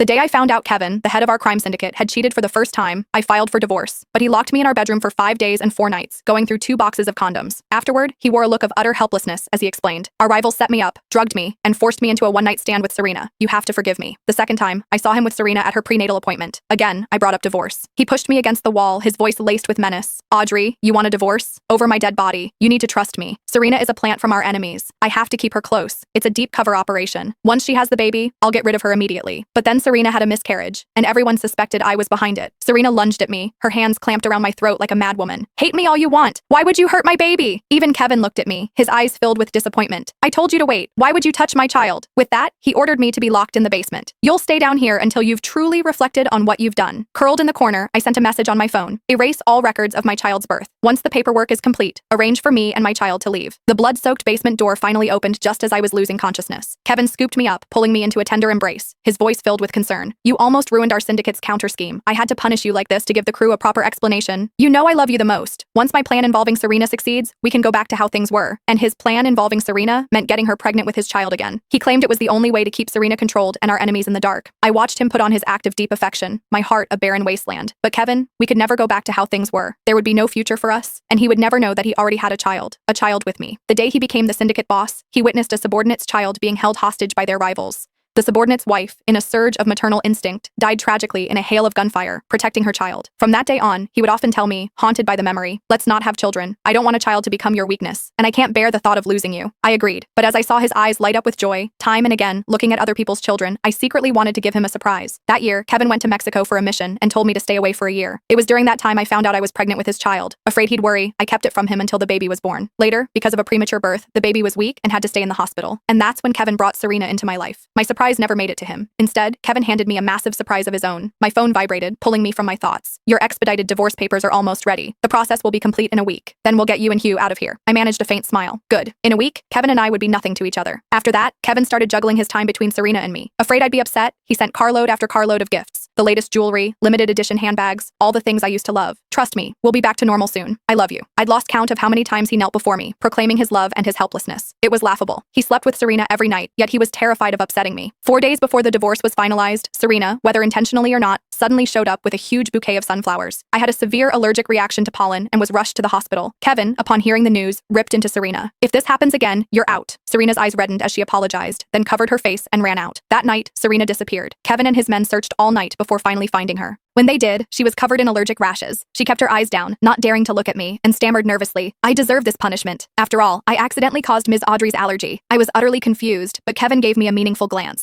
The day I found out Kevin, the head of our crime syndicate, had cheated for the first time, I filed for divorce. But he locked me in our bedroom for 5 days and 4 nights, going through 2 boxes of condoms. Afterward, he wore a look of utter helplessness as he explained. Our rival set me up, drugged me, and forced me into a one-night stand with Serena. You have to forgive me. The second time, I saw him with Serena at her prenatal appointment. Again, I brought up divorce. He pushed me against the wall, his voice laced with menace. Audrey, you want a divorce? Over my dead body. You need to trust me. Serena is a plant from our enemies. I have to keep her close. It's a deep cover operation. Once she has the baby, I'll get rid of her immediately. But then Serena had a miscarriage, and everyone suspected I was behind it. Serena lunged at me, her hands clamped around my throat like a madwoman. Hate me all you want. Why would you hurt my baby? Even Kevin looked at me, his eyes filled with disappointment. I told you to wait. Why would you touch my child? With that, he ordered me to be locked in the basement. You'll stay down here until you've truly reflected on what you've done. Curled in the corner, I sent a message on my phone. Erase all records of my child's birth. Once the paperwork is complete, arrange for me and my child to leave. The blood-soaked basement door finally opened just as I was losing consciousness. Kevin scooped me up, pulling me into a tender embrace, his voice filled with concern. You almost ruined our syndicate's counter scheme. I had to punish you like this to give the crew a proper explanation. You know I love you the most. Once my plan involving Serena succeeds, we can go back to how things were. And his plan involving Serena meant getting her pregnant with his child again. He claimed it was the only way to keep Serena controlled and our enemies in the dark. I watched him put on his act of deep affection, my heart a barren wasteland. But Kevin, we could never go back to how things were. There would be no future for us, and he would never know that he already had a child with me. The day he became the syndicate boss, he witnessed a subordinate's child being held hostage by their rivals. The subordinate's wife, in a surge of maternal instinct, died tragically in a hail of gunfire, protecting her child. From that day on, he would often tell me, haunted by the memory, let's not have children. I don't want a child to become your weakness, and I can't bear the thought of losing you. I agreed, but as I saw his eyes light up with joy, time and again, looking at other people's children, I secretly wanted to give him a surprise. That year, Kevin went to Mexico for a mission and told me to stay away for a year. It was during that time I found out I was pregnant with his child. Afraid he'd worry, I kept it from him until the baby was born. Later, because of a premature birth, the baby was weak and had to stay in the hospital. And that's when Kevin brought Serena into my life. My surprise never made it to him. Instead, Kevin handed me a massive surprise of his own. My phone vibrated, pulling me from my thoughts. Your expedited divorce papers are almost ready. The process will be complete in a week. Then we'll get you and Hugh out of here. I managed a faint smile. Good. In a week, Kevin and I would be nothing to each other. After that, Kevin started juggling his time between Serena and me. Afraid I'd be upset, he sent carload after carload of gifts. The latest jewelry, limited edition handbags, all the things I used to love. Trust me, we'll be back to normal soon. I love you. I'd lost count of how many times he knelt before me, proclaiming his love and his helplessness. It was laughable. He slept with Serena every night, yet he was terrified of upsetting me. 4 days before the divorce was finalized, Serena, whether intentionally or not, suddenly showed up with a huge bouquet of sunflowers. I had a severe allergic reaction to pollen and was rushed to the hospital. Kevin, upon hearing the news, ripped into Serena. If this happens again, you're out. Serena's eyes reddened as she apologized, then covered her face and ran out. That night, Serena disappeared. Kevin and his men searched all night before finally finding her. When they did, she was covered in allergic rashes. She kept her eyes down, not daring to look at me, and stammered nervously, I deserve this punishment. After all, I accidentally caused Ms. Audrey's allergy. I was utterly confused, but Kevin gave me a meaningful glance.